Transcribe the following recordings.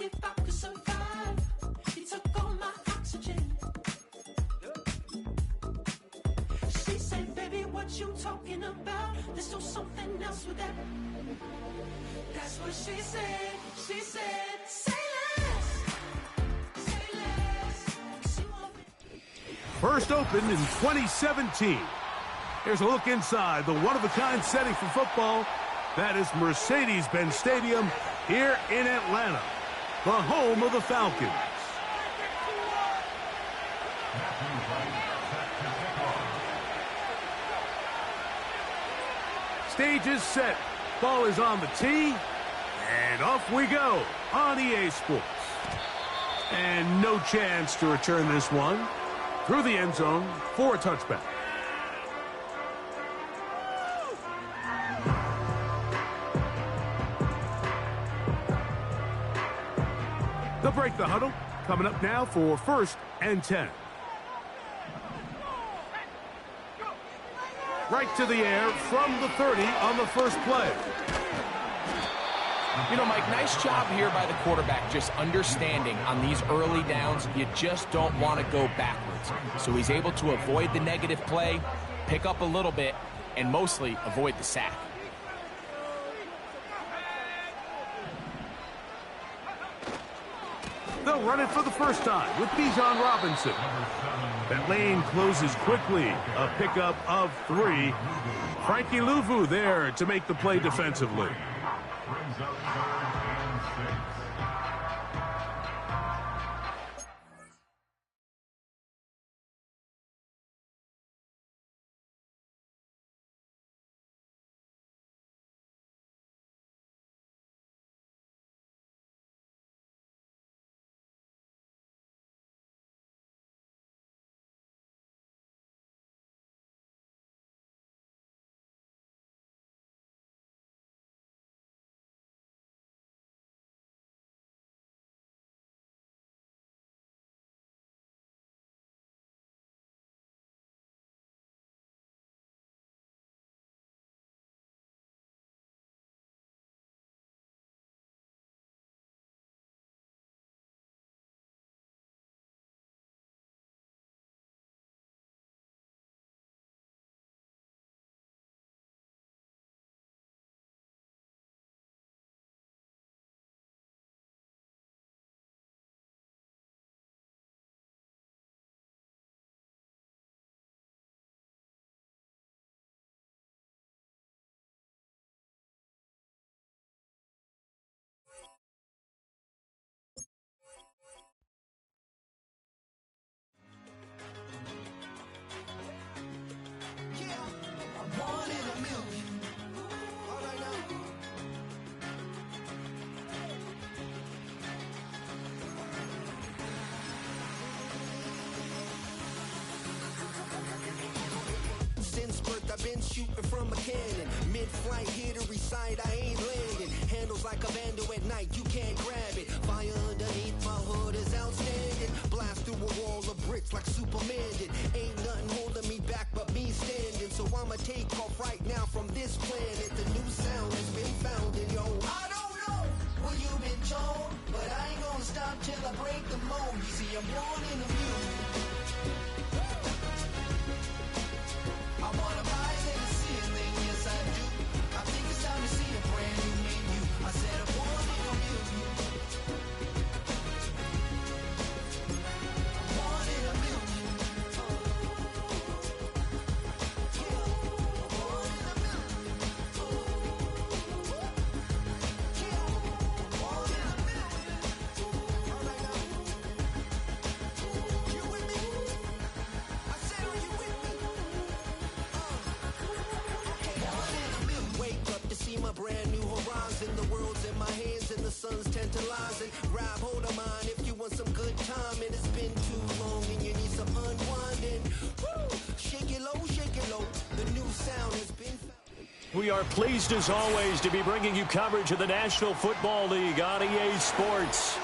if I could survive. He took all my oxygen. She said, baby, what you talking about? Let's do something else with that. That's what she said. She said, say less. Say less. First opened in 2017. Here's a look inside the one-of-a-kind setting for football. That is Mercedes-Benz Stadium here in Atlanta, the home of the Falcons. Stage is set. Ball is on the tee. And off we go on EA Sports. And no chance to return this one through the end zone for a touchback. They'll break the huddle. Coming up now for 1st and 10. Right to the air from the 30 on the first play. You know, Mike, nice job here by the quarterback, just understanding on these early downs, you just don't want to go backwards. So he's able to avoid the negative play, pick up a little bit, and mostly avoid the sack. They'll run it for the first time with Bijan Robinson. That lane closes quickly. A pickup of 3. Frankie Louvu there to make the play defensively. I've been shooting from a cannon. Mid-flight, here to recite, I ain't landing. Handles like a vandal at night, you can't grab it. Fire underneath my hood is outstanding. Blast through a wall of bricks like Superman did. Ain't nothing holding me back but me standing. So I'ma take off right now from this planet. The new sound has been found in yo. I don't know what you've been told, but I ain't gonna stop till I break the mold. You see, I'm born in the music. I wanna rise in the ceiling, yes I do. I think it's time to see a brand new menu. I said I'm born in the music. I'm born in the music. Yeah, I'm born in the music. Yeah, I'm born in the music. All right now. You with me? I said, are you with me? Wake up to see my brand new horizon. The world's in my hands and the sun's tantalizing. Grab hold of mine if you want some good time. And it's been too long and you need some unwinding. Woo! Shake it low, the new sound has been found. We are pleased as always to be bringing you coverage of the National Football League on EA Sports.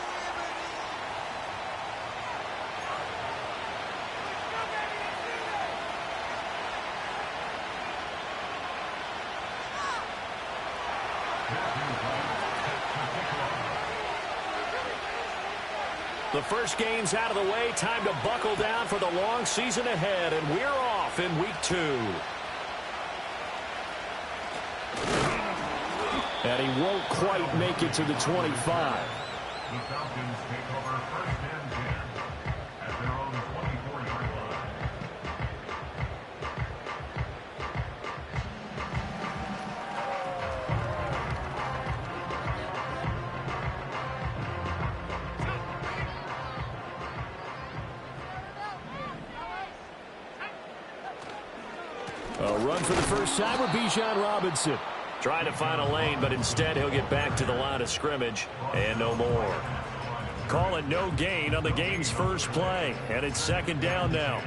The first game's out of the way. Time to buckle down for the long season ahead, and we're off in week 2. And he won't quite make it to the 25. The Falcons take over first and 10 at their own 24-yard line. A run for the first time with Bijan Robinson. Trying to find a lane, but instead he'll get back to the line of scrimmage and no more. Call it no gain on the game's first play, and it's second down now.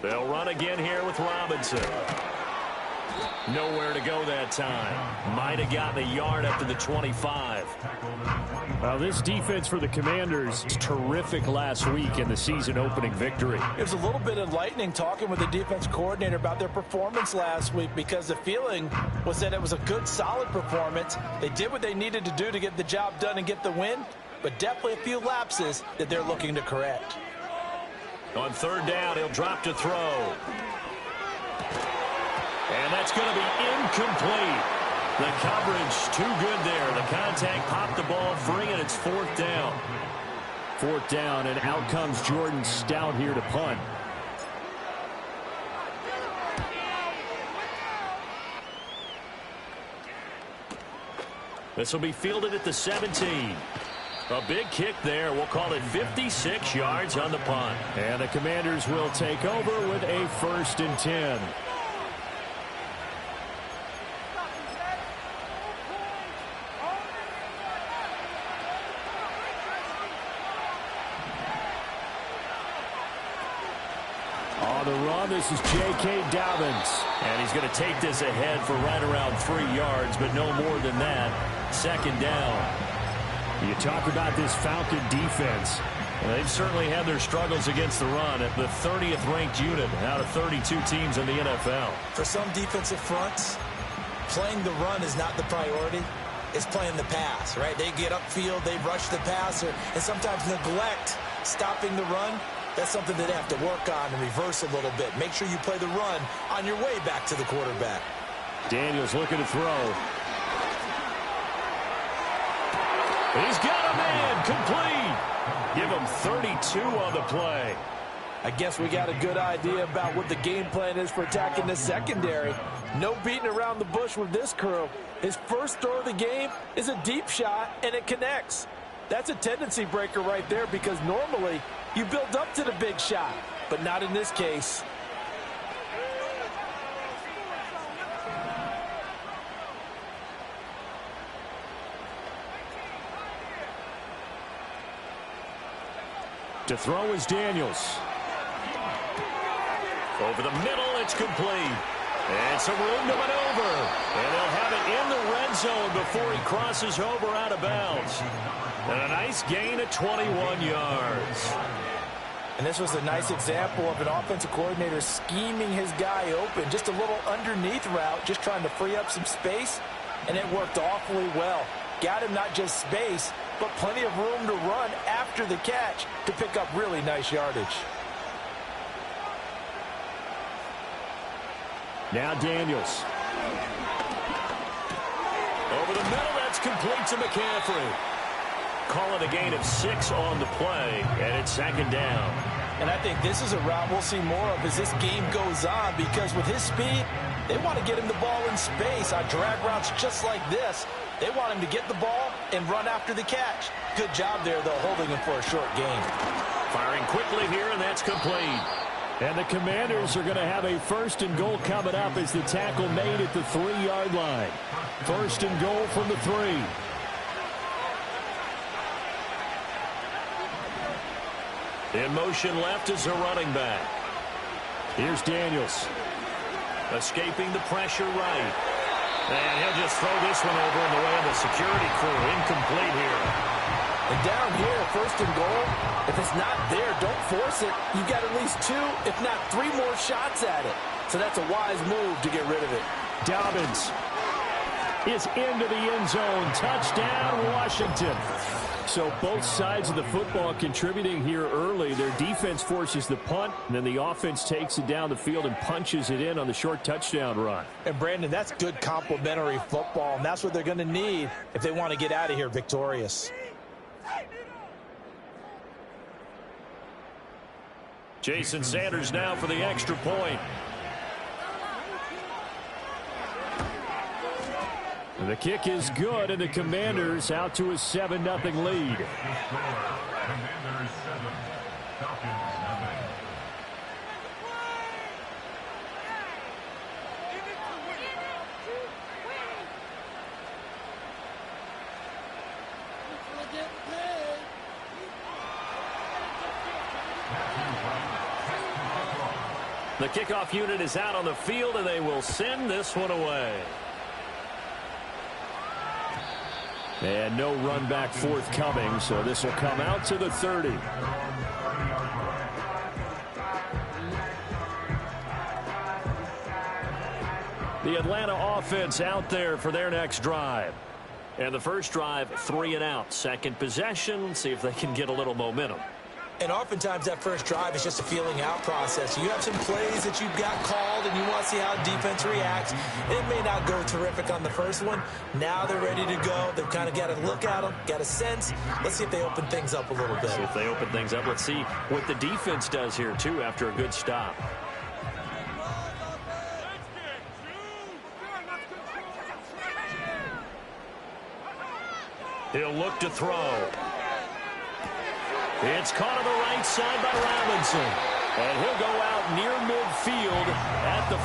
They'll run again here with Robinson. Nowhere to go that time. Might have gotten a yard up to the 25. Well, this defense for the Commanders is terrific last week in the season opening victory. It was a little bit enlightening talking with the defense coordinator about their performance last week, because the feeling was that it was a good, solid performance. They did what they needed to do to get the job done and get the win, but definitely a few lapses that they're looking to correct. On third down, he'll drop to throw. And that's going to be incomplete. The coverage too good there. The contact popped the ball free, and it's fourth down. Fourth down, and out comes Jordan Stout here to punt. This will be fielded at the 17. A big kick there. We'll call it 56 yards on the punt. And the Commanders will take over with a 1st and 10. On the run, this is J.K. Dobbins. And he's going to take this ahead for right around 3 yards, but no more than that. Second down. You talk about this Falcon defense. Well, they've certainly had their struggles against the run at the 30th ranked unit out of 32 teams in the NFL. For some defensive fronts, playing the run is not the priority. It's playing the pass, right? They get upfield, they rush the passer, and sometimes neglect stopping the run. That's something that they have to work on and reverse a little bit. Make sure you play the run on your way back to the quarterback. Daniels looking to throw. He's got a man complete. Give him 32 on the play. I guess we got a good idea about what the game plan is for attacking the secondary. No beating around the bush with this crew. His first throw of the game is a deep shot, and it connects. That's a tendency breaker right there, because normally you build up to the big shot, but not in this case. To throw is Daniels. Over the middle, it's complete. And some room to maneuver. And they'll have it in the red zone before he crosses over out of bounds. And a nice gain of 21 yards. And this was a nice example of an offensive coordinator scheming his guy open. Just a little underneath route, just trying to free up some space. And it worked awfully well. Got him not just space, but plenty of room to run after the catch to pick up really nice yardage. Now Daniels. Over the middle, that's complete to McCaffrey. Calling a gain of 6 on the play, and it's second down. And I think this is a route we'll see more of as this game goes on, because with his speed, they want to get him the ball in space on drag routes just like this. They want him to get the ball and run after the catch. Good job there, though, holding him for a short gain. Firing quickly here, and that's complete. And the Commanders are going to have a 1st and goal coming up as the tackle made at the 3-yard line. 1st and goal from the 3. In motion left is a running back. Here's Daniels. Escaping the pressure right. And he'll just throw this one over in the way of the security crew. Incomplete here. And down here, first and goal, if it's not there, don't force it. You've got at least 2, if not 3 more shots at it. So that's a wise move to get rid of it. Dobbins is into the end zone. Touchdown, Washington. So both sides of the football contributing here early. Their defense forces the punt, and then the offense takes it down the field and punches it in on the short touchdown run. And, Brandon, that's good complementary football, and that's what they're going to need if they want to get out of here victorious. Jason Sanders now for the extra point. The kick is good, and the Commanders out to a 7-0 lead. Commanders 7, Falcons 0. The kickoff unit is out on the field, and they will send this one away. And no run back forthcoming, so this will come out to the 30. The Atlanta offense out there for their next drive. And the first drive, 3 and out. Second possession, see if they can get a little momentum. And oftentimes that first drive is just a feeling out process. You have some plays that you've got called and you want to see how defense reacts. It may not go terrific on the first one. Now they're ready to go. They've kind of got to look at them, got a sense. Let's see if they open things up a little bit. See if they open things up. Let's see what the defense does here, too, after a good stop. He'll look to throw. It's caught on the right side by Robinson. And he'll go out near midfield at the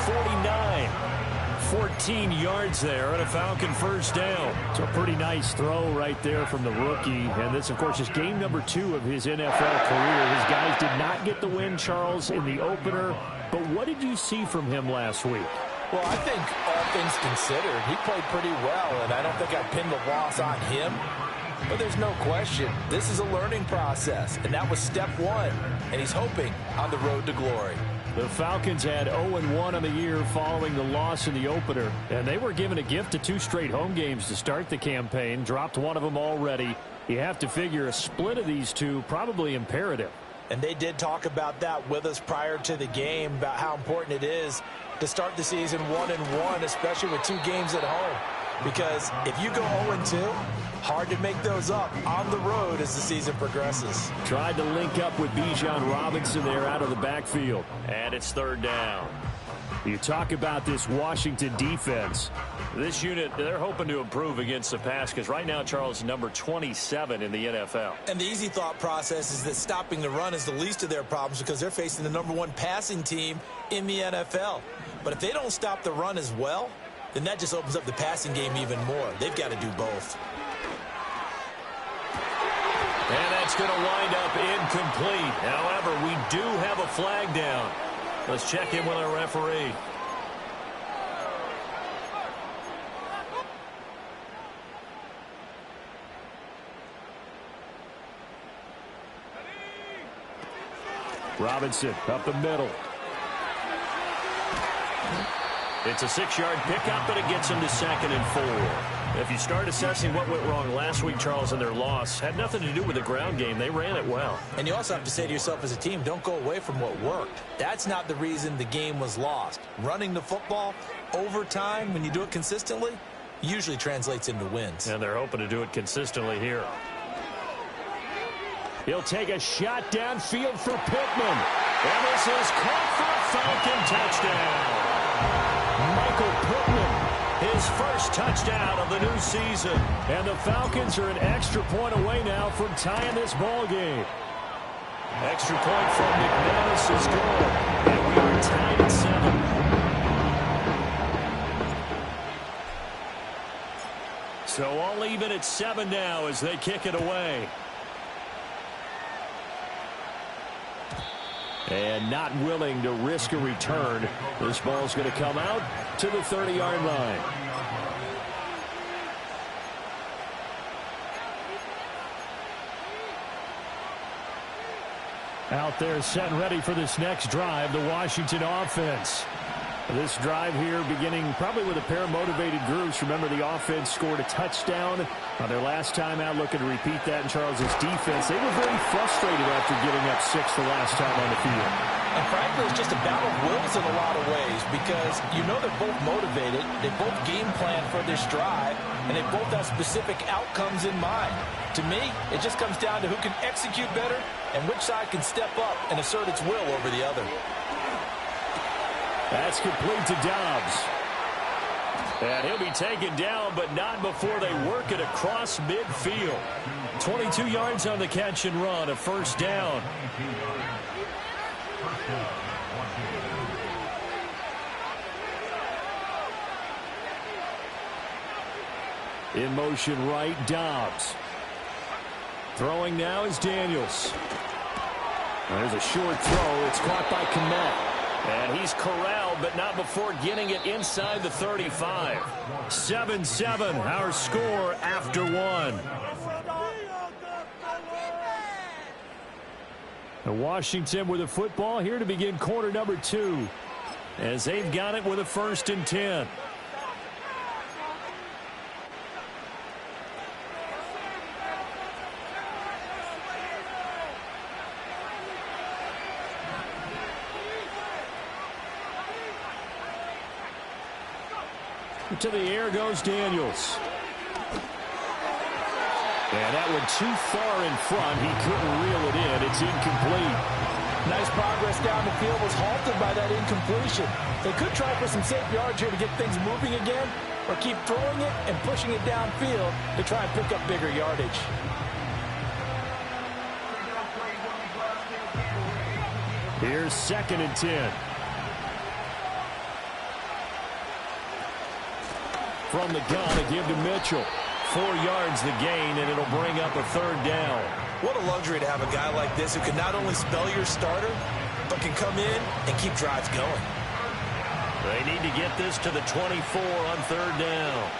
49. 14 yards there and a Falcon first down. It's a pretty nice throw right there from the rookie. And this, of course, is game number 2 of his NFL career. His guys did not get the win, Charles, in the opener. But what did you see from him last week? Well, I think all things considered, he played pretty well, and I don't think I pinned the loss on him. But there's no question, this is a learning process, and that was step 1, and he's hoping on the road to glory. The Falcons had 0-1 on the year following the loss in the opener, and they were given a gift of 2 straight home games to start the campaign, dropped one of them already. You have to figure a split of these 2 probably imperative. And they did talk about that with us prior to the game, about how important it is to start the season 1-1, especially with 2 games at home. Because if you go 0-2, hard to make those up on the road as the season progresses. Tried to link up with Bijan Robinson there out of the backfield. And it's third down. You talk about this Washington defense. This unit, they're hoping to improve against the pass because right now, Charles, number 27 in the NFL. And the easy thought process is that stopping the run is the least of their problems because they're facing the number 1 passing team in the NFL. But if they don't stop the run as well, then that just opens up the passing game even more. They've got to do both. And that's going to wind up incomplete. However, we do have a flag down. Let's check in with our referee. Robinson up the middle. It's a 6-yard pickup, but it gets him to 2nd and 4. If you start assessing what went wrong last week, Charles, in their loss, had nothing to do with the ground game. They ran it well. And you also have to say to yourself as a team, don't go away from what worked. That's not the reason the game was lost. Running the football over time, when you do it consistently, usually translates into wins. And they're hoping to do it consistently here. He'll take a shot downfield for Pittman. And this is caught for a Falcon touchdown. Michael Pittman, his first touchdown of the new season. And the Falcons are an extra point away now from tying this ball game. Extra point from McManus is good. And we are tied at 7. So all even at 7 now as they kick it away. And not willing to risk a return. This ball's going to come out to the 30-yard line. Out there set and ready for this next drive, the Washington offense. This drive here beginning probably with a pair of motivated groups. Remember, the offense scored a touchdown on their last time out, looking to repeat that in Charles's defense. They were very frustrated after giving up 6 the last time on the field. And frankly, it's just a battle of wills in a lot of ways because you know they're both motivated, they both game plan for this drive, and they both have specific outcomes in mind. To me, it just comes down to who can execute better and which side can step up and assert its will over the other. That's complete to Dobbs. And he'll be taken down, but not before they work it across midfield. 22 yards on the catch and run, a first down. In motion right, Dobbs. Throwing now is Daniels. There's a short throw. It's caught by Kmet. And he's corralled, but not before getting it inside the 35. 7-7, our score after one. And Washington with a football here to begin quarter number 2. As they've got it with a 1st and 10. To the air goes Daniels. And that one too far in front. He couldn't reel it in. It's incomplete. Nice progress down the field was halted by that incompletion. They could try for some safe yards here to get things moving again, or keep throwing it and pushing it downfield to try and pick up bigger yardage. Here's 2nd and 10. From the gun, a give to Mitchell. 4 yards the gain, and it'll bring up a 3rd down. What a luxury to have a guy like this who can not only spell your starter, but can come in and keep drives going. They need to get this to the 24 on 3rd down.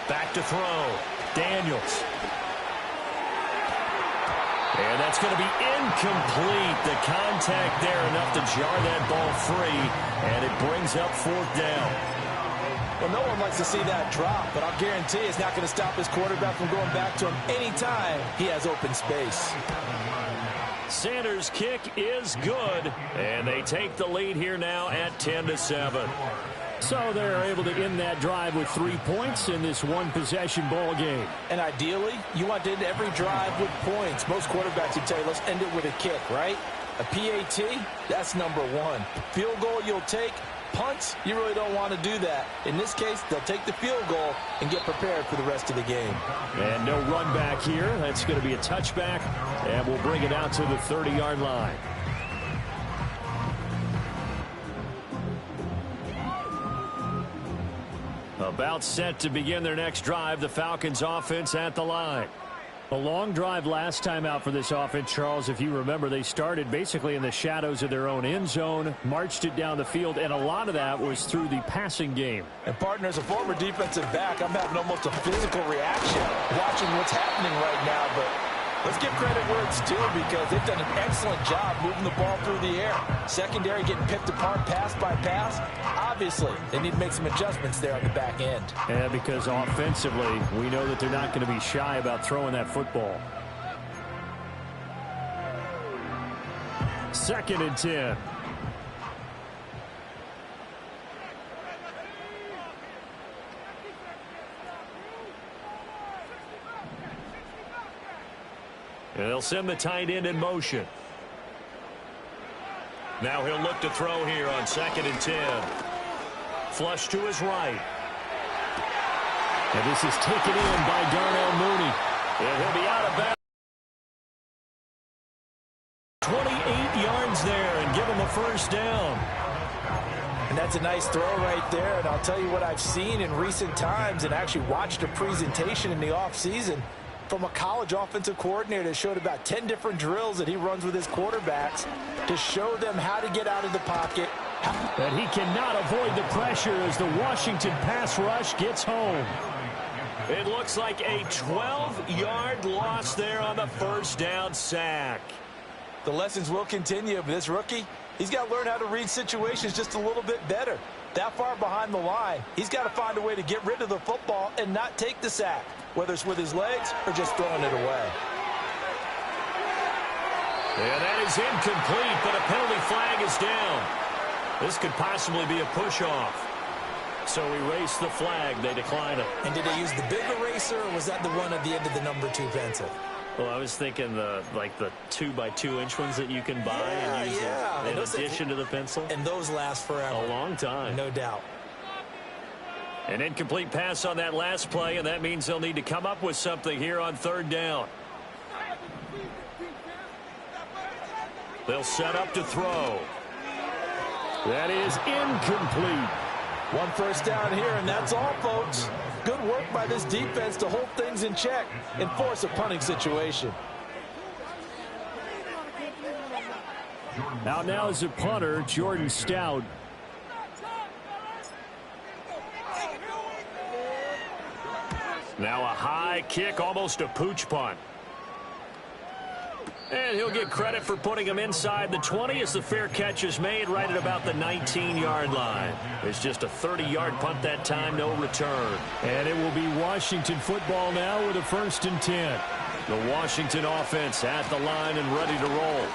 Back to throw. Daniels. And that's going to be incomplete. The contact there enough to jar that ball free, and it brings up 4th down. Well, no one likes to see that drop, but I'll guarantee it's not going to stop his quarterback from going back to him anytime he has open space. Sanders' kick is good, and they take the lead here now at 10-7. So they're able to end that drive with 3 points in this one-possession ball game. And ideally, you want to end every drive with points. Most quarterbacks would tell you, let's end it with a kick, right? A PAT, that's number 1. Field goal you'll take. Punts, you really don't want to do that. In this case, they'll take the field goal and get prepared for the rest of the game. And no run back here. That's going to be a touchback, and we'll bring it out to the 30-yard line. About set to begin their next drive, the Falcons offense at the line. A long drive last time out for this offense, Charles. If you remember, they started basically in the shadows of their own end zone, marched it down the field, and a lot of that was through the passing game. And partner, as a former defensive back, I'm having almost a physical reaction watching what's happening right now, but let's give credit where it's due because they've done an excellent job moving the ball through the air. Secondary getting picked apart pass by pass. Obviously, they need to make some adjustments there on the back end. Yeah, because offensively, we know that they're not going to be shy about throwing that football. 2nd and 10. And they'll send the tight end in motion. Now he'll look to throw here on 2nd and 10. Flush to his right. And this is taken in by Darnell Mooney. And he'll be out of bounds. 28 yards there and give him a 1st down. And that's a nice throw right there. And I'll tell you what I've seen in recent times and actually watched a presentation in the offseason from a college offensive coordinator that showed about 10 different drills that he runs with his quarterbacks to show them how to get out of the pocket. But he cannot avoid the pressure as the Washington pass rush gets home. It looks like a 12-yard loss there on the first down sack. The lessons will continue, but this rookie, he's got to learn how to read situations just a little bit better. That far behind the line, he's got to find a way to get rid of the football and not take the sack, whether it's with his legs or just throwing it away. And that is incomplete, but a penalty flag is down. This could possibly be a push-off. So erase the flag. They decline it. And did they use the big eraser, or was that the one at the end of the number 2 pencil? Well, I was thinking the 2x2-inch ones that you can buy and use in addition to the pencil. And those last forever. A long time. No doubt. An incomplete pass on that last play, and that means they'll need to come up with something here on third down. They'll set up to throw. That is incomplete. 1 first down here, and that's all, folks. Good work by this defense to hold things in check and force a punting situation. Out now is a punter, Jordan Stout. Now a high kick, almost a pooch punt. And he'll get credit for putting him inside the 20 as the fair catch is made right at about the 19-yard line. It's just a 30-yard punt that time, no return. And it will be Washington football now with a 1st and 10. The Washington offense at the line and ready to roll.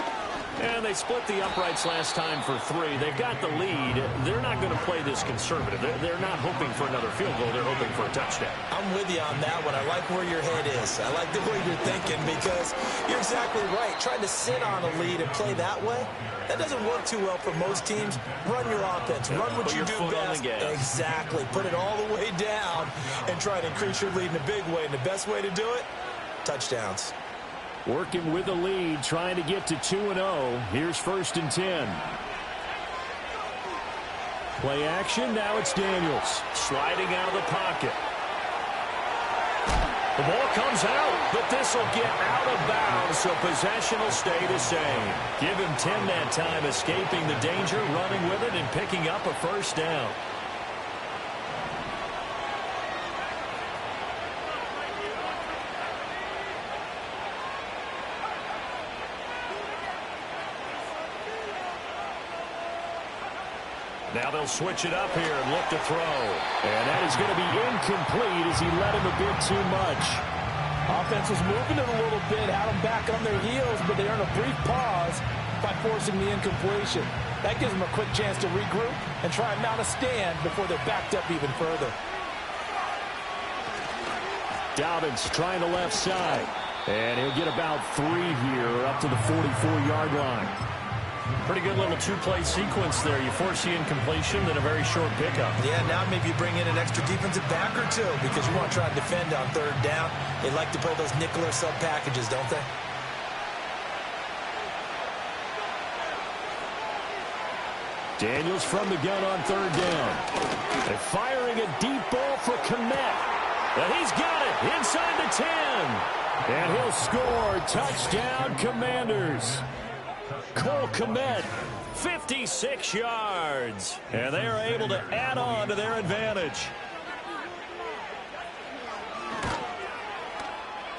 And they split the uprights last time for 3. They've got the lead. They're not going to play this conservative. They're not hoping for another field goal. They're hoping for a touchdown. I'm with you on that one. I like where your head is. I like the way you're thinking because you're exactly right. Trying to sit on a lead and play that way, that doesn't work too well for most teams. Run your offense. Run what you do best. Exactly. Put it all the way down and try to increase your lead in a big way. And the best way to do it, touchdowns. Working with the lead, trying to get to 2-0. Here's 1st and 10. Play action, now it's Daniels. Sliding out of the pocket. The ball comes out, but this will get out of bounds, so possession will stay the same. Give him 10 that time, escaping the danger, running with it, and picking up a first down. Now they'll switch it up here and look to throw. And that is going to be incomplete as he led him a bit too much. Offense was moving it a little bit, had them back on their heels, but they earned a brief pause by forcing the incompletion. That gives them a quick chance to regroup and try and mount a stand before they're backed up even further. Dobbins trying the left side. And he'll get about 3 here up to the 44-yard line. Pretty good little 2-play sequence there. You force the incompletion, then a very short pickup. Yeah, now maybe you bring in an extra defensive back or 2 because you want to try to defend on third down. They like to play those nickel or sub packages, don't they? Daniels from the gun on third down. They're firing a deep ball for Kmet. And he's got it inside the 10. And he'll score. Touchdown, Commanders. Cole Kmet, 56 yards. And they are able to add on to their advantage.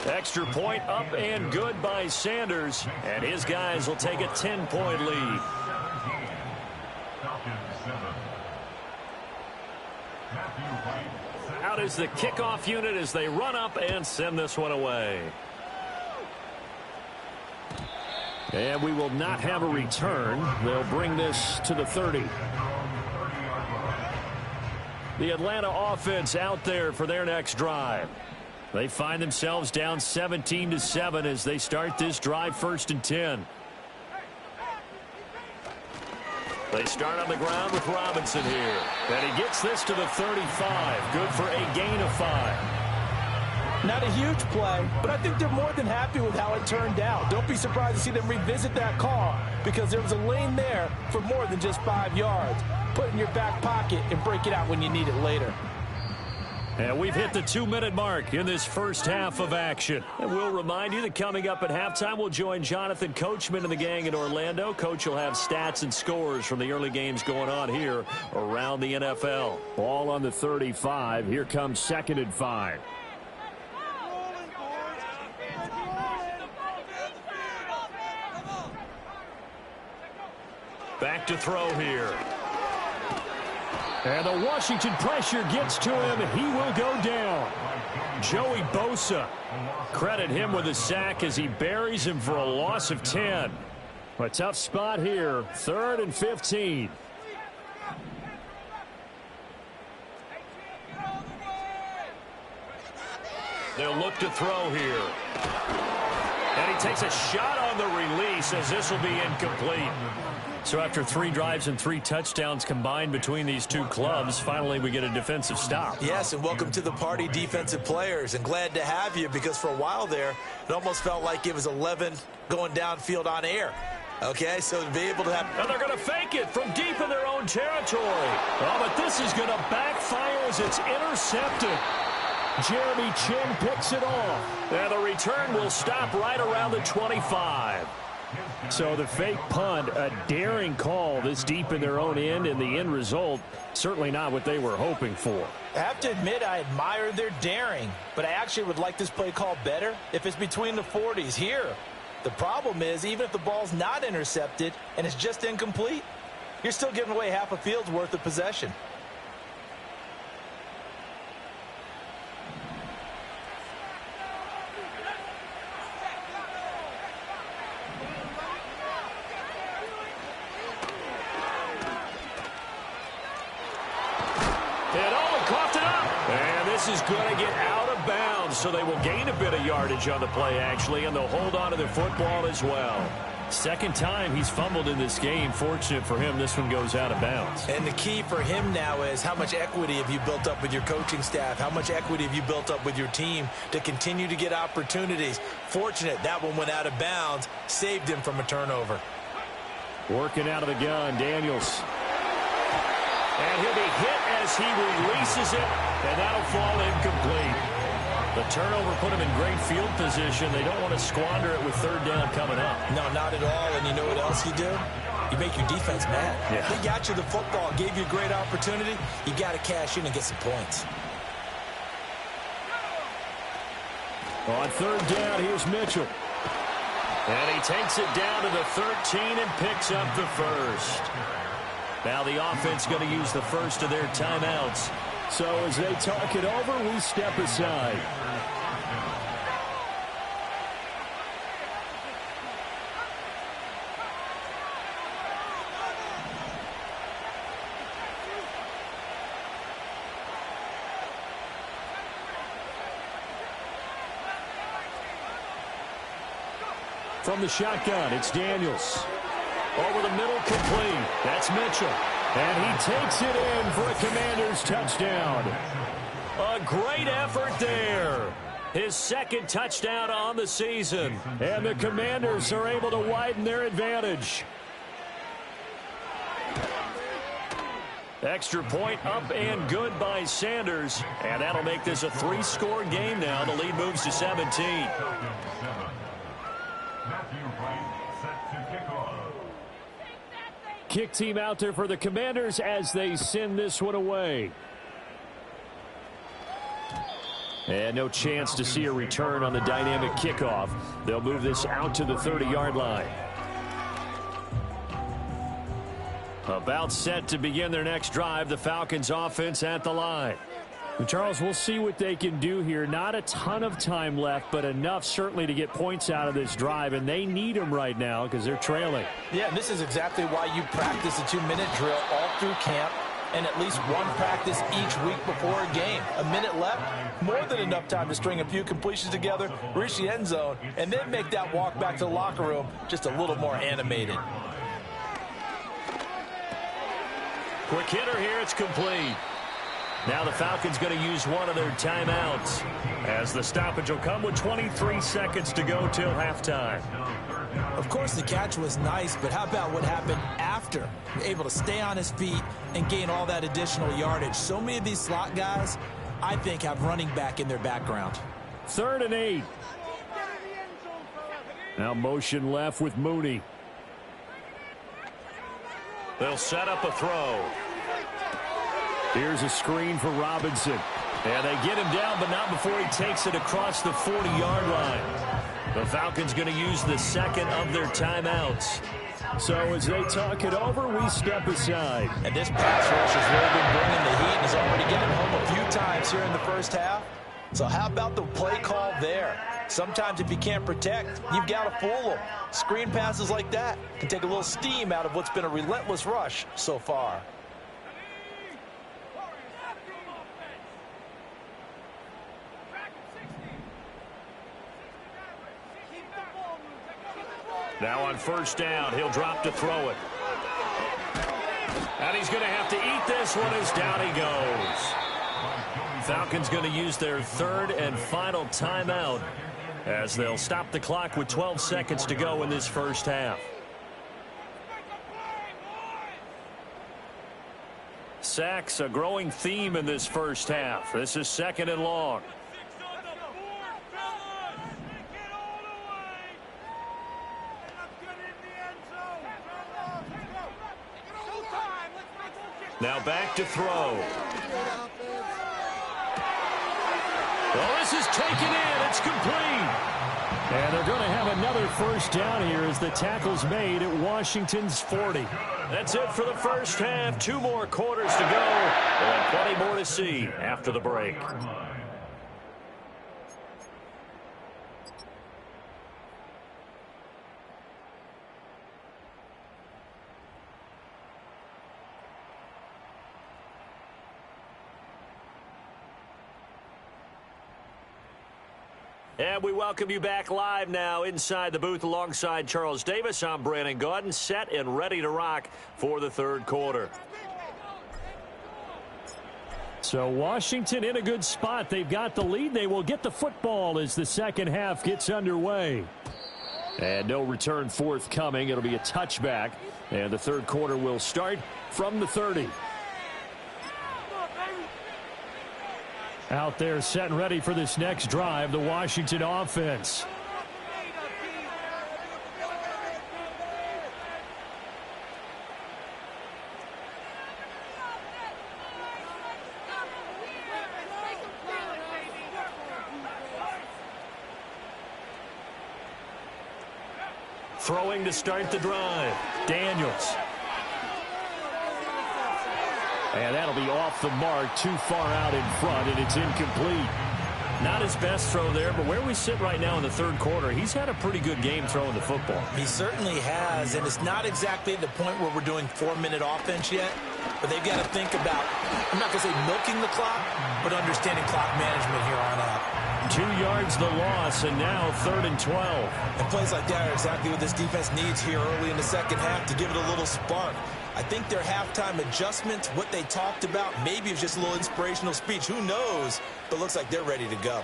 Extra point up and good by Sanders. And his guys will take a 10-point lead. Out is the kickoff unit as they run up and send this one away. And we will not have a return. They'll bring this to the 30. The Atlanta offense out there for their next drive. They find themselves down 17-7 as they start this drive 1st and 10. They start on the ground with Robinson here. And he gets this to the 35. Good for a gain of 5. Not a huge play, but I think they're more than happy with how it turned out. Don't be surprised to see them revisit that call because there was a lane there for more than just 5 yards. Put it in your back pocket and break it out when you need it later. And we've hit the 2-minute mark in this first half of action. And we'll remind you that coming up at halftime, we'll join Jonathan Coachman and the gang in Orlando. Coach will have stats and scores from the early games going on here around the NFL. Ball on the 35. Here comes 2nd and 5. Back to throw here. And the Washington pressure gets to him. He will go down. Joey Bosa. Credit him with a sack as he buries him for a loss of 10. A tough spot here. 3rd and 15. They'll look to throw here. And he takes a shot on the release as this will be incomplete. So after 3 drives and 3 touchdowns combined between these two clubs, finally we get a defensive stop. Yes, and welcome to the party, defensive players. And glad to have you, because for a while there, it almost felt like it was 11 going downfield on air. Okay, so to be able to have... And they're going to fake it from deep in their own territory. Oh, but this is going to backfire as it's intercepted. Jeremy Chin picks it off. And the return will stop right around the 25. So the fake punt, a daring call this deep in their own end, and the end result, certainly not what they were hoping for. I have to admit, I admire their daring, but I actually would like this play called better if it's between the 40s here. The problem is, even if the ball's not intercepted and it's just incomplete, you're still giving away half a field's worth of possession. This is going to get out of bounds, so they will gain a bit of yardage on the play, actually, and they'll hold on to the football as well. Second time he's fumbled in this game. Fortunate for him, this one goes out of bounds. And the key for him now is how much equity have you built up with your coaching staff? How much equity have you built up with your team to continue to get opportunities? Fortunate that one went out of bounds, saved him from a turnover. Working out of the gun, Daniels. And he'll be hit as he releases it, and that'll fall incomplete. The turnover put him in great field position. They don't want to squander it with 3rd down coming up. No, not at all. And you know what else you do? You make your defense mad. Yeah. They got you the football, gave you a great opportunity. You got to cash in and get some points. On 3rd down, here's Mitchell. And he takes it down to the 13 and picks up the first. Now the offense going to use the first of their timeouts. So as they talk it over, we step aside. From the shotgun, it's Daniels. Over the middle, complete. That's Mitchell. And he takes it in for a Commanders touchdown. A great effort there. His 2nd touchdown on the season. And the Commanders are able to widen their advantage. Extra point up and good by Sanders. And that'll make this a 3-score game now. The lead moves to 17. Kick team out there for the Commanders as they send this one away. And no chance to see a return on the dynamic kickoff. They'll move this out to the 30-yard line. About set to begin their next drive, the Falcons offense at the line. Charles, we'll see what they can do here. Not a ton of time left, but enough certainly to get points out of this drive, and they need them right now because they're trailing. Yeah, and this is exactly why you practice a 2-minute drill all through camp and at least one practice each week before a game. A minute left, more than enough time to string a few completions together, reach the end zone, and then make that walk back to the locker room just a little more animated. Quick hitter here, it's complete. Now the Falcons going to use one of their timeouts as the stoppage will come with 23 seconds to go till halftime. Of course, the catch was nice, but how about what happened after? Able to stay on his feet and gain all that additional yardage. So many of these slot guys, I think, have running back in their background. 3rd and 8. Now motion left with Mooney. They'll set up a throw. Here's a screen for Robinson. And they get him down, but not before he takes it across the 40-yard line. The Falcons going to use the 2nd of their timeouts. So as they talk it over, we step aside. And this pass rush has really been bringing the heat and is already getting home a few times here in the first half. So how about the play call there? Sometimes if you can't protect, you've got to fool them. Screen passes like that can take a little steam out of what's been a relentless rush so far. Now on first down, he'll drop to throw it. And he's going to have to eat this one as down he goes. Falcons going to use their third and final timeout as they'll stop the clock with 12 seconds to go in this first half. Sacks, a growing theme in this first half. This is second and long. Now back to throw. Well, this is taken in. It's complete. And they're going to have another first down here as the tackle's made at Washington's 40. That's it for the first half. 2 more quarters to go. And plenty more to see after the break. And we welcome you back live now inside the booth alongside Charles Davis. I'm Brandon Gaudin, set and ready to rock for the third quarter. So Washington in a good spot. They've got the lead. They will get the football as the second half gets underway. And no return forthcoming. It'll be a touchback. And the third quarter will start from the 30. Out there set and ready for this next drive, the Washington offense. Throwing to start the drive, Daniels. And that'll be off the mark, too far out in front, and it's incomplete. Not his best throw there, but where we sit right now in the third quarter, he's had a pretty good game throwing the football. He certainly has, and it's not exactly at the point where we're doing 4-minute offense yet, but they've got to think about, I'm not going to say milking the clock, but understanding clock management here on out. 2 yards the loss, and now 3rd and 12. And plays like that are exactly what this defense needs here early in the second half to give it a little spark. I think their halftime adjustments, what they talked about, maybe it's just a little inspirational speech. Who knows? But looks like they're ready to go.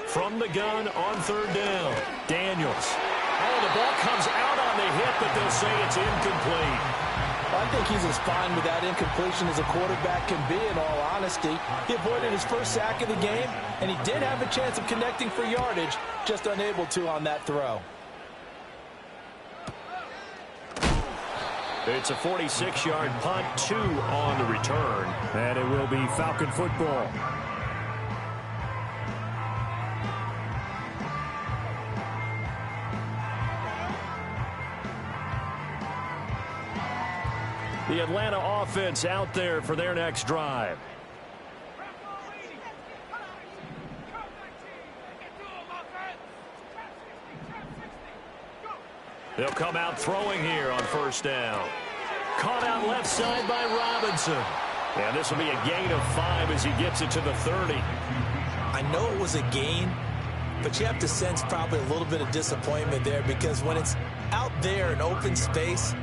From the gun on 3rd down, Daniels. Oh, the ball comes out on the hit, but they'll say it's incomplete. I think he's as fine with that incompletion as a quarterback can be, in all honesty. He avoided his first sack of the game, and he did have a chance of connecting for yardage, just unable to on that throw. It's a 46-yard punt, 2 on the return, and it will be Falcon football. The Atlanta offense out there for their next drive. They'll come out throwing here on first down. Caught out left side by Robinson. And this will be a gain of 5 as he gets it to the 30. I know it was a gain, but you have to sense probably a little bit of disappointment there, because when it's out there in open space,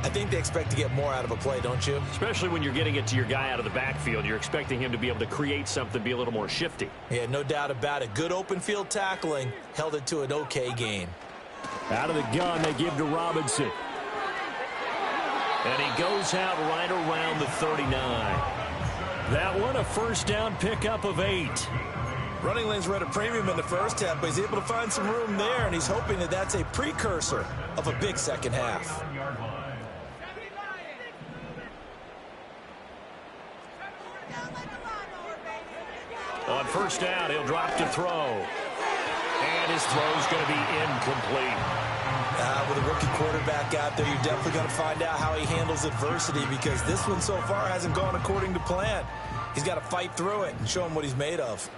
I think they expect to get more out of a play, don't you? Especially when you're getting it to your guy out of the backfield. You're expecting him to be able to create something, be a little more shifty. Yeah, no doubt about it. Good open field tackling held it to an okay gain. Out of the gun, they give to Robinson. And he goes out right around the 39. That one, a first down pickup of 8. Running lanes were at a premium in the first half, but he's able to find some room there, and he's hoping that that's a precursor of a big second half. On first down, he'll drop to throw. And his throw's going to be incomplete. With a rookie quarterback out there, you're definitely going to find out how he handles adversity, because this one so far hasn't gone according to plan. He's got to fight through it and show him what he's made of.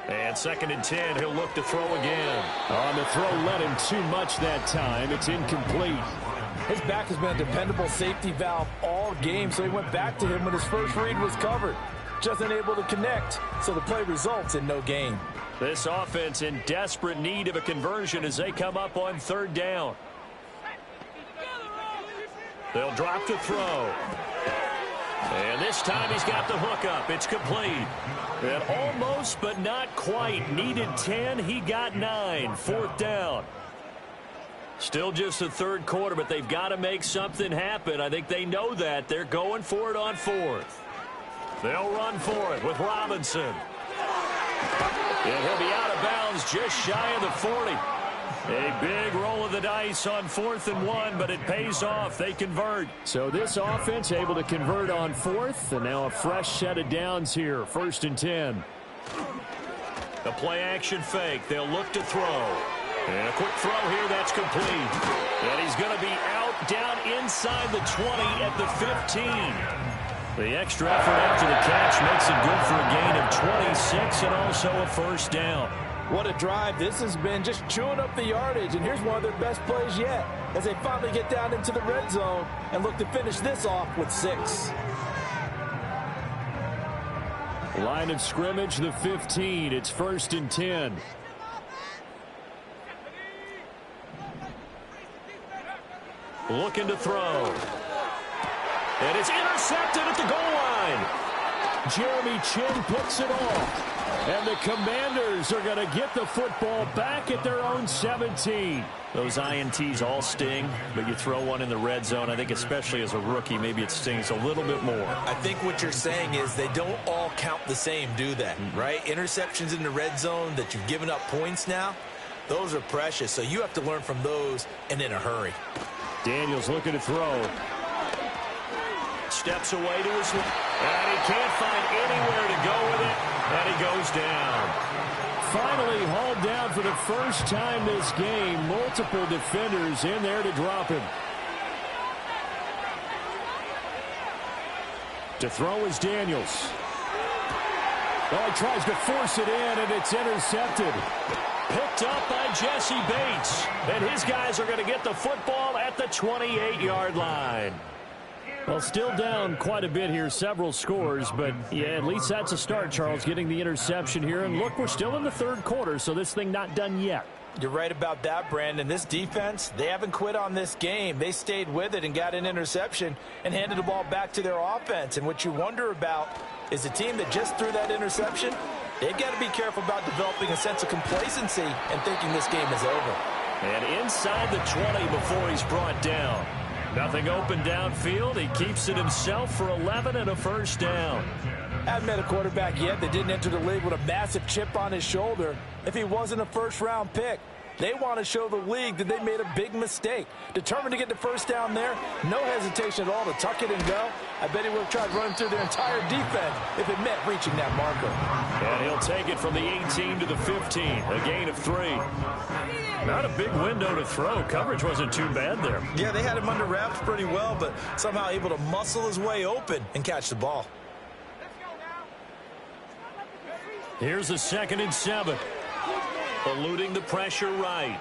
And 2nd and 10, he'll look to throw again. On the throw, led him too much that time. It's incomplete. His back has been a dependable safety valve all game, so he went back to him when his first read was covered. Just unable to connect, so the play results in no gain. This offense in desperate need of a conversion as they come up on 3rd down. They'll drop to throw. And this time he's got the hook up. It's complete. And almost, but not quite. Needed 10. He got 9. 4th down. Still just the 3rd quarter, but they've got to make something happen. I think they know that. They're going for it on 4th. They'll run for it with Robinson. And he'll be out of bounds just shy of the 40. A big roll of the dice on 4th and 1, but it pays off. They convert. So this offense able to convert on 4th, and now a fresh set of downs here. 1st and 10. The play action fake. They'll look to throw. And a quick throw here, that's complete. And he's going to be out down inside the 20 at the 15. The extra effort after the catch makes it good for a gain of 26 and also a 1st down. What a drive this has been, just chewing up the yardage. And here's one of their best plays yet, as they finally get down into the red zone and look to finish this off with 6. Line of scrimmage, the 15. It's 1st and 10. Looking to throw. And it's intercepted at the goal line. Jeremy Chin picks it off. And the Commanders are going to get the football back at their own 17. Those INTs all sting, but you throw one in the red zone, I think especially as a rookie, maybe it stings a little bit more. I think what you're saying is they don't all count the same, do they? Right? Interceptions in the red zone that you've given up points now, those are precious. So you have to learn from those and in a hurry. Daniels looking to throw. Steps away to his left, and he can't find anywhere to go with it, and he goes down. Finally hauled down for the first time this game. Multiple defenders in there to drop him. To throw is Daniels. Oh, he tries to force it in, and it's intercepted. Picked up by Jesse Bates, and his guys are going to get the football at the 28-yard line. Well, still down quite a bit here, several scores, but yeah, at least that's a start, Charles, getting the interception here. And look, we're still in the 3rd quarter, so this thing not done yet. You're right about that, Brandon. This defense, they haven't quit on this game. They stayed with it and got an interception and handed the ball back to their offense. And what you wonder about is the team that just threw that interception, they've got to be careful about developing a sense of complacency and thinking this game is over. And inside the 20 before he's brought down. Nothing open downfield. He keeps it himself for 11 and a 1st down. Haven't met a quarterback yet that didn't enter the league with a massive chip on his shoulder if he wasn't a 1st-round pick. They want to show the league that they made a big mistake. Determined to get the 1st down there, no hesitation at all to tuck it and go. I bet he would have tried running through their entire defense if it meant reaching that marker. And he'll take it from the 18 to the 15, a gain of 3. Not a big window to throw. Coverage wasn't too bad there. Yeah, they had him under wraps pretty well, but somehow able to muscle his way open and catch the ball. Here's a 2nd and 7. Eluding the pressure right.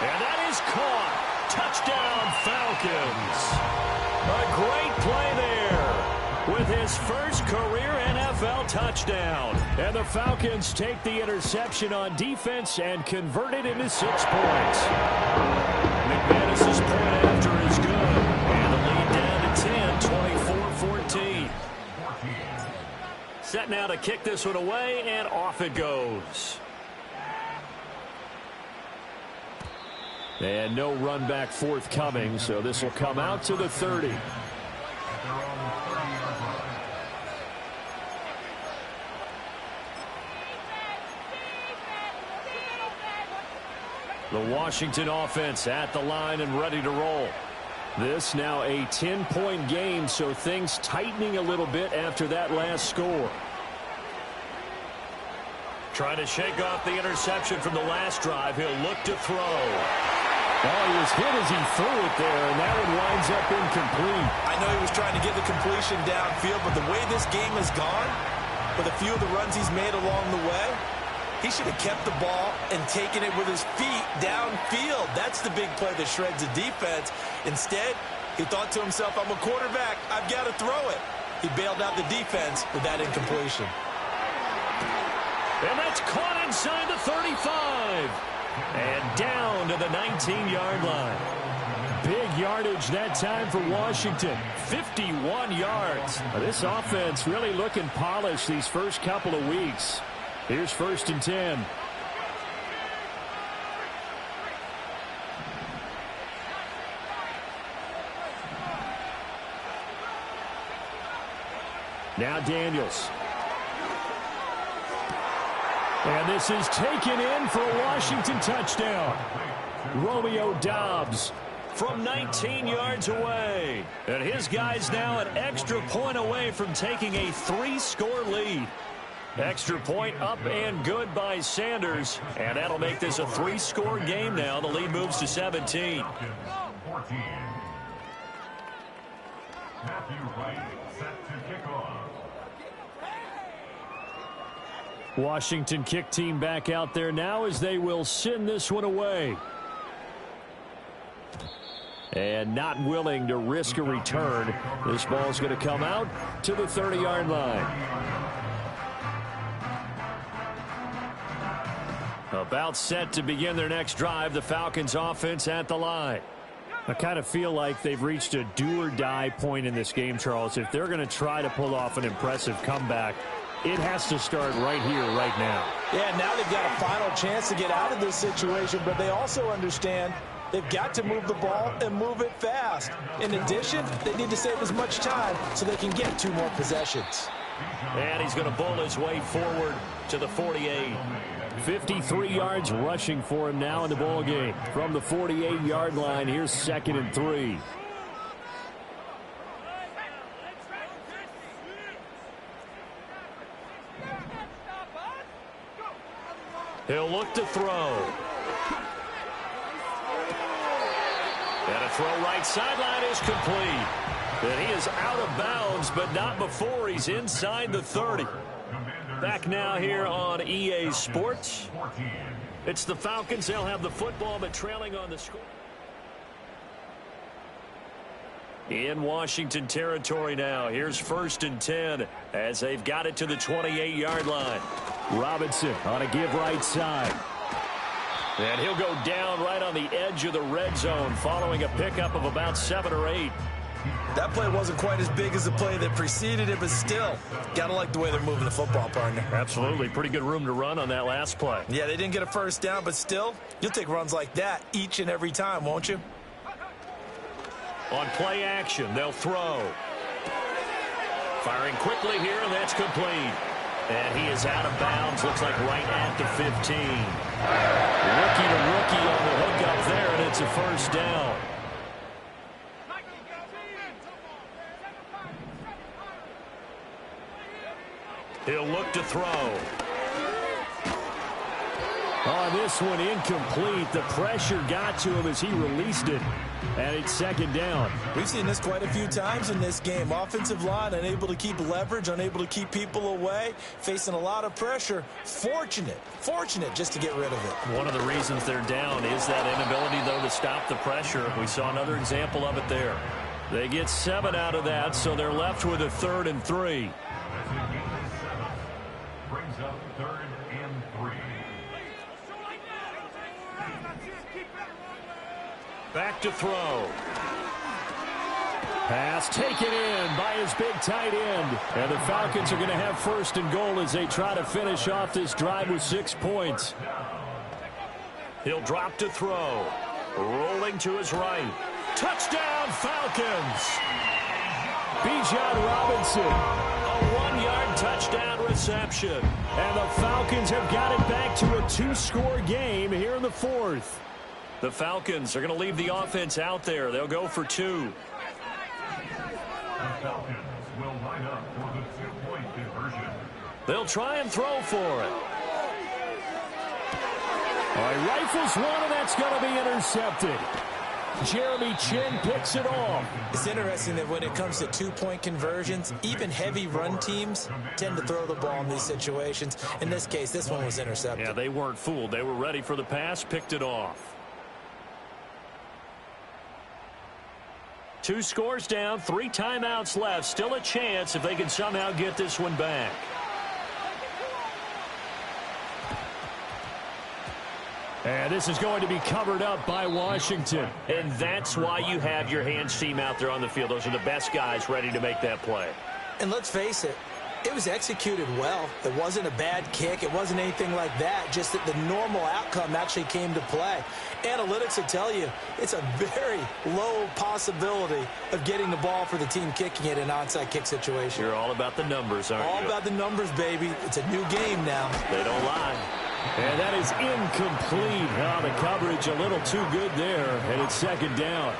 And that is caught. Touchdown, Falcons. A great play there with his first career NFL touchdown. And the Falcons take the interception on defense and convert it into 6 points. McManus's point after is good. And the lead down to 10, 24-14. Set now to kick this one away, and off it goes. And no run back forthcoming, so this will come out to the 30. The Washington offense at the line and ready to roll. This now a 10-point game, so things tightening a little bit after that last score. Trying to shake off the interception from the last drive. He'll look to throw. Oh, he was hit as he threw it there, and that one winds up incomplete. I know he was trying to get the completion downfield, but the way this game has gone, with a few of the runs he's made along the way, he should have kept the ball and taken it with his feet downfield. That's the big play that shreds the defense. Instead, he thought to himself, I'm a quarterback, I've got to throw it. He bailed out the defense with that incompletion. And that's caught inside the 35. And down to the 19-yard line. Big yardage that time for Washington. 51 yards. This offense really looking polished these first couple of weeks. Here's 1st and 10. Now Daniels. And this is taken in for a Washington touchdown. Romeo Doubs from 19 yards away. And his guys now an extra point away from taking a 3-score lead. Extra point up and good by Sanders. And that'll make this a 3-score game now. The lead moves to 17. 14. Matthew Wright set to kick off. Washington kick team back out there now as they will send this one away. And not willing to risk a return. This ball's going to come out to the 30-yard line. About set to begin their next drive. The Falcons offense at the line. I kind of feel like they've reached a do-or-die point in this game, Charles. If they're going to try to pull off an impressive comeback, it has to start right here, right now. Yeah, now they've got a final chance to get out of this situation, but they also understand they've got to move the ball and move it fast. In addition, they need to save as much time so they can get 2 more possessions. And he's going to bull his way forward to the 48. 53 yards rushing for him now in the ball game. From the 48-yard line, here's 2nd and 3. He'll look to throw. And a throw right sideline is complete. And he is out of bounds, but not before he's inside the 30. Back now here on EA Sports. It's the Falcons. They'll have the football, but trailing on the score. In Washington territory now. Here's 1st and 10 as they've got it to the 28-yard line. Robinson on a give right side. And he'll go down right on the edge of the red zone following a pickup of about 7 or 8. That play wasn't quite as big as the play that preceded it, but still, got to like the way they're moving the football, partner. Absolutely. Pretty good room to run on that last play. Yeah, they didn't get a first down, but still, you'll take runs like that each and every time, won't you? On play action, they'll throw. Firing quickly here, and that's complete. And he is out of bounds, looks like right at the 15. Rookie to rookie on the hook up there, and it's a first down. He'll look to throw. On this one, incomplete. The pressure got to him as he released it. And it's 2nd down. We've seen this quite a few times in this game. Offensive line unable to keep leverage, unable to keep people away, facing a lot of pressure. Fortunate just to get rid of it. One of the reasons they're down is that inability, though, to stop the pressure. We saw another example of it there. They get 7 out of that, so they're left with a 3rd and 3. Brings up 3rd and 3. Back to throw. Pass taken in by his big tight end. And the Falcons are going to have 1st and goal as they try to finish off this drive with 6 points. He'll drop to throw. Rolling to his right. Touchdown, Falcons! Bijan Robinson. A 1-yard touchdown reception. And the Falcons have got it back to a 2-score game here in the 4th. The Falcons are going to leave the offense out there. They'll go for 2. The Falcons will line up for the 2-point conversion. They'll try and throw for it. All right, rifles one, and that's going to be intercepted. Jeremy Chin picks it off. It's interesting that when it comes to 2-point conversions, even heavy run teams tend to throw the ball in these situations. In this case, this one was intercepted. Yeah, they weren't fooled. They were ready for the pass, picked it off. 2 scores down, 3 timeouts left. Still a chance if they can somehow get this one back. And this is going to be covered up by Washington. And that's why you have your hands team out there on the field. Those are the best guys ready to make that play. And let's face it, it was executed well. It wasn't a bad kick. It wasn't anything like that. Just that the normal outcome actually came to play. Analytics will tell you it's a very low possibility of getting the ball for the team kicking it in an onside kick situation. You're all about the numbers, aren't you? All about the numbers, baby. It's a new game now. They don't lie. And that is incomplete. Oh, the coverage a little too good there, and it's 2nd down.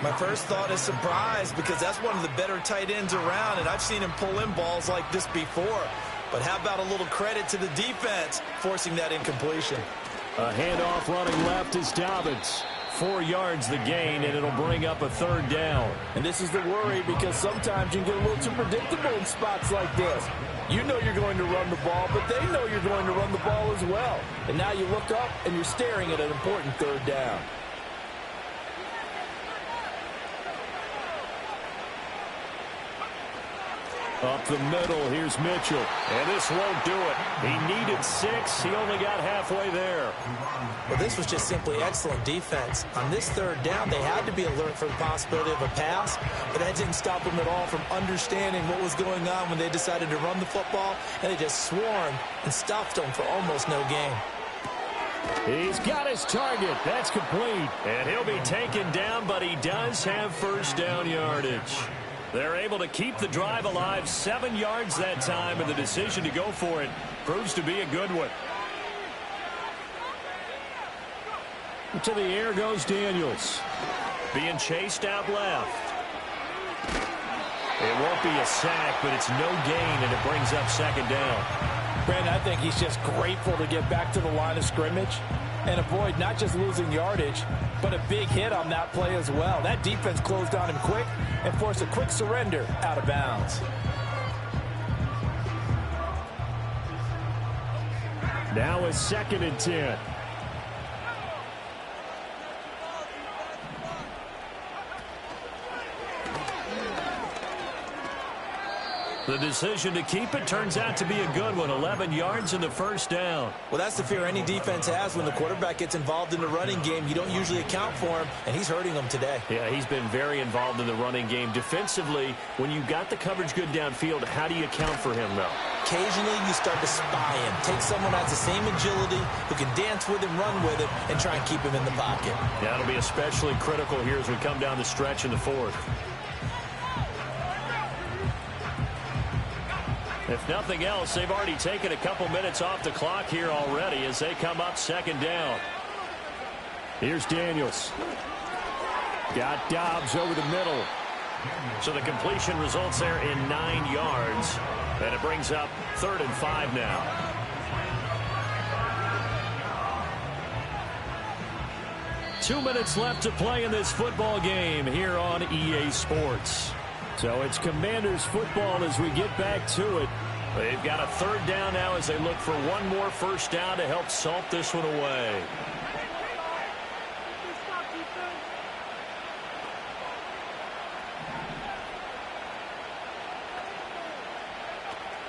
My first thought is surprise because that's one of the better tight ends around, and I've seen him pull in balls like this before. But how about a little credit to the defense forcing that incompletion? A handoff running left is Dobbins. 4 yards the gain, and it'll bring up a 3rd down. And this is the worry because sometimes you can get a little too predictable in spots like this. You know you're going to run the ball, but they know you're going to run the ball as well. And now you look up and you're staring at an important 3rd down. Up the middle, here's Mitchell. And this won't do it. He needed 6. He only got halfway there. Well, this was just simply excellent defense. On this 3rd down, they had to be alert for the possibility of a pass, but that didn't stop them at all from understanding what was going on when they decided to run the football, and they just swarmed and stuffed them for almost no gain. He's got his target. That's complete. And he'll be taken down, but he does have 1st down yardage. They're able to keep the drive alive, 7 yards that time, and the decision to go for it proves to be a good one. To the air goes Daniels. Being chased out left. It won't be a sack, but it's no gain, and it brings up 2nd down. Brandon, I think he's just grateful to get back to the line of scrimmage and avoid not just losing yardage, but a big hit on that play as well. That defense closed on him quick and forced a quick surrender out of bounds. Now a 2nd and 10. The decision to keep it turns out to be a good one. 11 yards in the 1st down. Well, that's the fear any defense has when the quarterback gets involved in the running game. You don't usually account for him, and he's hurting them today. Yeah, he's been very involved in the running game. Defensively, when you got the coverage good downfield, how do you account for him, though? Occasionally, you start to spy him. Take someone who has the same agility, who can dance with him, run with him, and try and keep him in the pocket. Yeah, that'll be especially critical here as we come down the stretch in the 4th. If nothing else, they've already taken a couple minutes off the clock here already as they come up 2nd down. Here's Daniels. Got Dobbs over the middle. So the completion results there in 9 yards. And it brings up 3rd and 5 now. Two minutes left to play in this football game here on EA Sports. So it's Commanders football as we get back to it. They've got a 3rd down now as they look for one more 1st down to help salt this one away.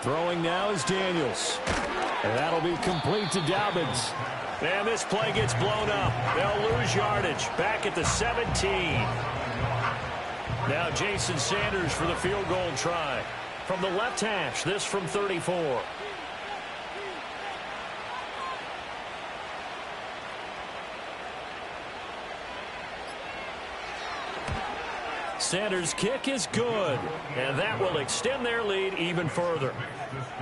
Throwing now is Daniels. And that'll be complete to Dobbins. And this play gets blown up. They'll lose yardage back at the 17. Now Jason Sanders for the field goal try. From the left hash, this from 34. Sanders' kick is good, and that will extend their lead even further.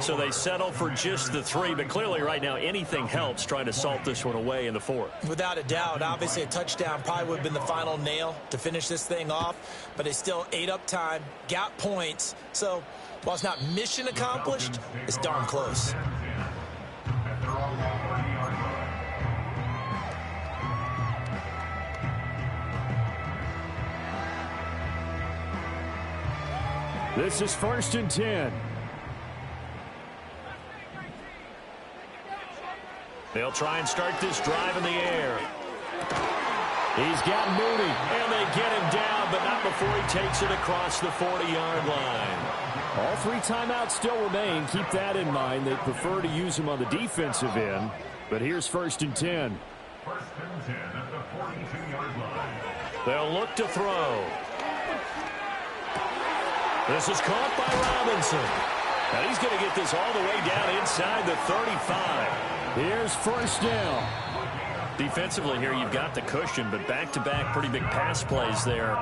So they settle for just the 3, but clearly right now anything helps trying to salt this one away in the 4th. Without a doubt, obviously a touchdown probably would have been the final nail to finish this thing off, but they still ate up time, got points. So while it's not mission accomplished, it's darn close. This is 1st and 10. They'll try and start this drive in the air. He's got Mooney. And they get him down, but not before he takes it across the 40-yard line. All 3 timeouts still remain. Keep that in mind. They prefer to use him on the defensive end. But here's 1st and 10. 1st and 10 at the 42-yard line. They'll look to throw. This is caught by Robinson. Now he's going to get this all the way down inside the 35. Here's 1st down. Defensively here, you've got the cushion, but back-to-back pretty big pass plays there.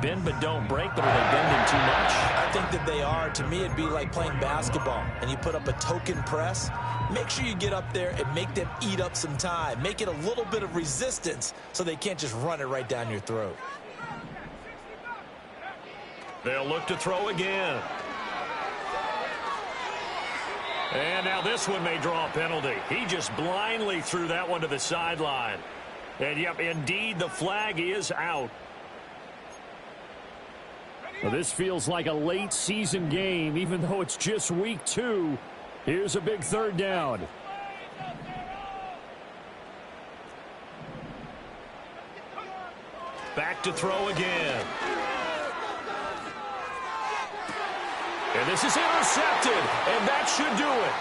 Bend but don't break, but are they bending too much? I think that they are. To me, it'd be like playing basketball, and you put up a token press. Make sure you get up there and make them eat up some time. Make it a little bit of resistance so they can't just run it right down your throat. They'll look to throw again. And now this one may draw a penalty. He just blindly threw that one to the sideline. And, yep, indeed, the flag is out. Well, this feels like a late season game, even though it's just week 2. Here's a big 3rd down. Back to throw again. And this is intercepted, and that should do it.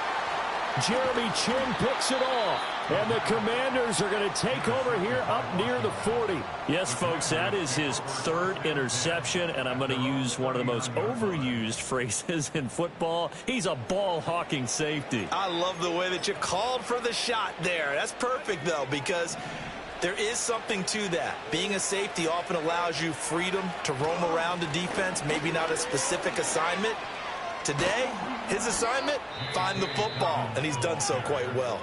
Jeremy Chin picks it off, and the Commanders are going to take over here up near the 40. Yes, folks, that is his 3rd interception, and I'm going to use one of the most overused phrases in football. He's a ball-hawking safety. I love the way that you called for the shot there. That's perfect, though, because there is something to that. Being a safety often allows you freedom to roam around the defense, maybe not a specific assignment. Today, his assignment, find the football, and he's done so quite well.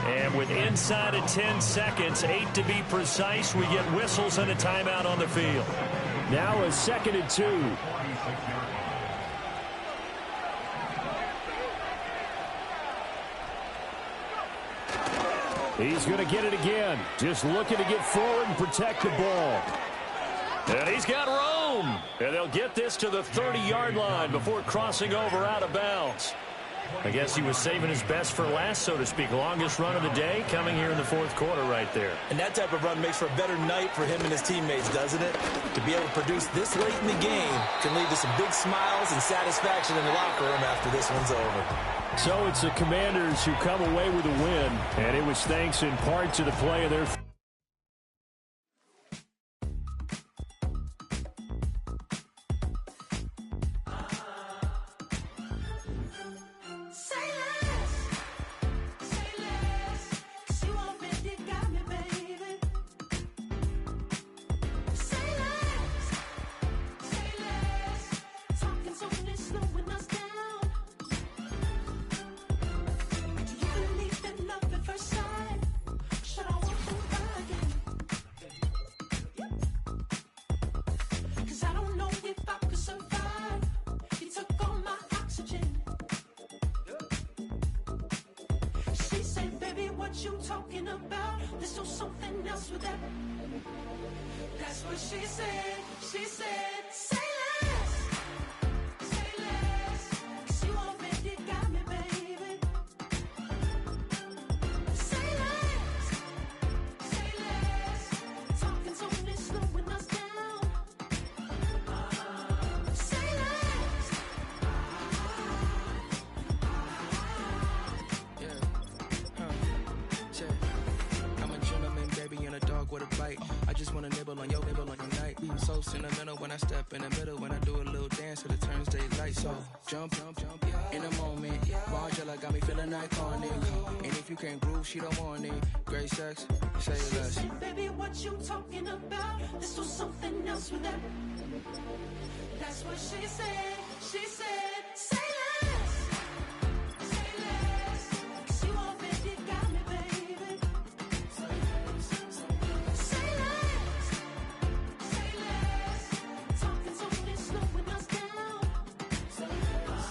And with inside of 10 seconds, 8 to be precise, we get whistles and a timeout on the field. Now a 2nd and 2. He's going to get it again. Just looking to get forward and protect the ball. And he's got room. And they'll get this to the 30-yard line before crossing over out of bounds. I guess he was saving his best for last, so to speak. Longest run of the day coming here in the 4th quarter right there. And that type of run makes for a better night for him and his teammates, doesn't it? To be able to produce this late in the game can lead to some big smiles and satisfaction in the locker room after this one's over. So it's the Commanders who come away with a win, and it was thanks in part to the play of their... You talking about? There's no something else with that. That's what she said. She said, say less. Say less. 'Cause you already got me, baby. Say less. Say less. Talking's only slowing us down. Say less. With a bite, I just wanna nibble on your night. So sentimental when I step in the middle, when I do a little dance till it turns daylight. So jump, in a moment. Margella got me feeling iconic. And if you can't groove, she don't want it. Great sex, say less. Baby, what you talking about? There's no something else with that. That's what she said. She said, say less. Say less. 'Cause you already got me, baby. Say less. Say less. Talking's only slowing us down. Say less.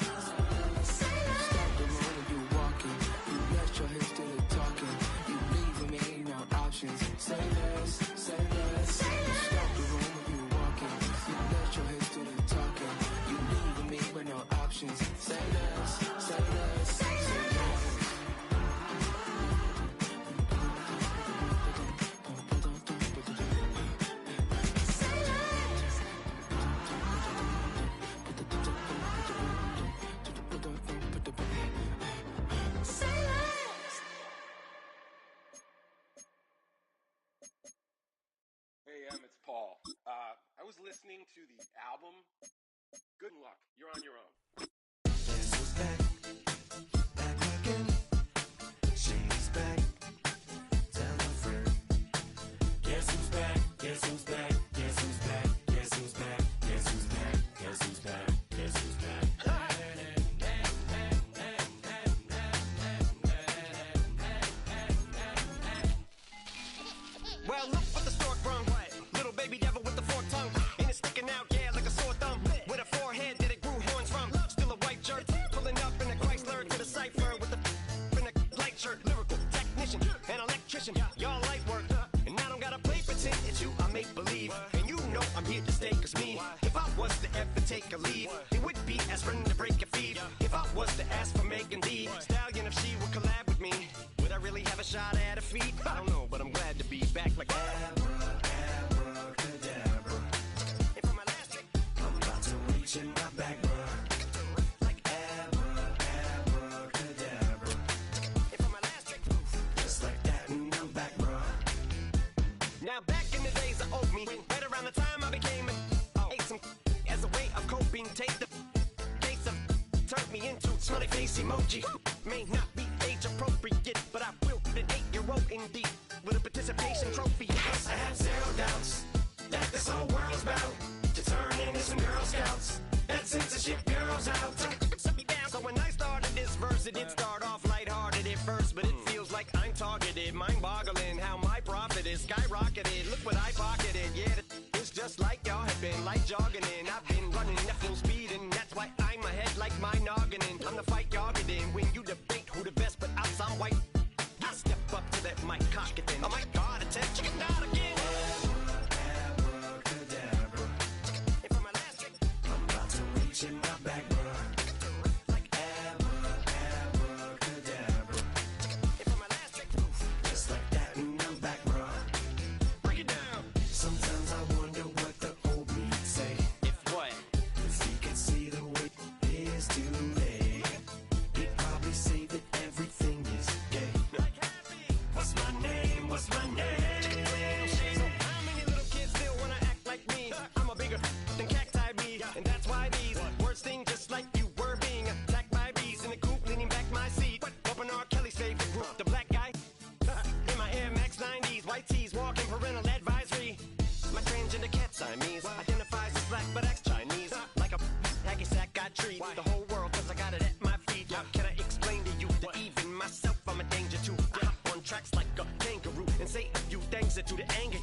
Say less. Stop the road when you walking. You rest your hips to the talking. You leaving me no options. Say less, say less. Say less. Stop the road when you walking. You rest your hips to the talking. You leaving me with no options. Say less, say less, say less. Say less. Hey, it's Paul. I was listening to the album. Good luck. You're on your own. Guess who's back? Back again. She's back. Tell a friend. Guess who's back? Guess who's back? Guess who's back? Guess who's back? Guess who's back? Guess who's back? Guess who's back? Well, look what the stork brung. Little baby devil with the forked tongue. And it's sticking out, yeah, like a sore thumb. With a forehead that it grew horns from. Still a white jerk. Pulling up in a Chrysler to the cipher with the in a light shirt. Lyrical technician, an electrician. Y'all light work. And I don't gotta play pretend. It's you, I make believe. And you know I'm here to stay, 'cause me, if I was to ever take a leave, it would be aspirin to break a fever. If I was to ask for Megan D Stallion, if she would collab with me, would I really have a shot at her feet? I don't know, but I'm glad to be back like Abracadabra. And for my last trick, I'm about to reach in my back, bruh. like Abracadabra. and for my last trick. Just like that, and I'm back, bruh. Now back in the days of old me, right around the time I became ate some as a way of coping. Take the case of turned me into smiley face emoji. May not be age appropriate, but I will be an 8-year-old indeed with a participation trophy. Yes, I have zero doubts that this whole world's bound to turn into some Girl Scouts. That censorship bureau's out. Set me down. So when I started this verse, it did start off lighthearted at first, but it feels like I'm targeted. Mind-boggling how my profit is skyrocketed. Look what I pocketed. Yeah, it's just like y'all have been like jogging in. I've been running at full speed, and that's why I'm ahead like my noggin. I'm the fight y'all get in when you debate who the best, but I'm some white. I step up to that mic, cock it then. Oh my God, attention, chicken out again. Abracadabra. And for my last trick, I'm about to reach in my back, bruh. like Abracadabra. and for my last trick, Just like that, and I'm back, bruh. break it down. Sometimes I wonder what the old me'd say. If what? If he could see the way it is today, he'd probably say that everything is gay. Like happy. What's my name? What's my name? So how many little kids still wanna act like me? I'm a bigger than cacti me, and that's why these words sting just like you were being attacked by bees in the coop, leaning back my seat. Bumping R. Kelly's favorite group, the black guy. In my Air Max 90s, white tees, walking parental advisory. My transgender cat Siamese identifies as black but acts Chinese. Like a hacky sack I treat the whole world 'cause I got it at my feet. Can I explain to you that even myself I'm a danger to? I hop on tracks like a kangaroo and say a few things that do to anger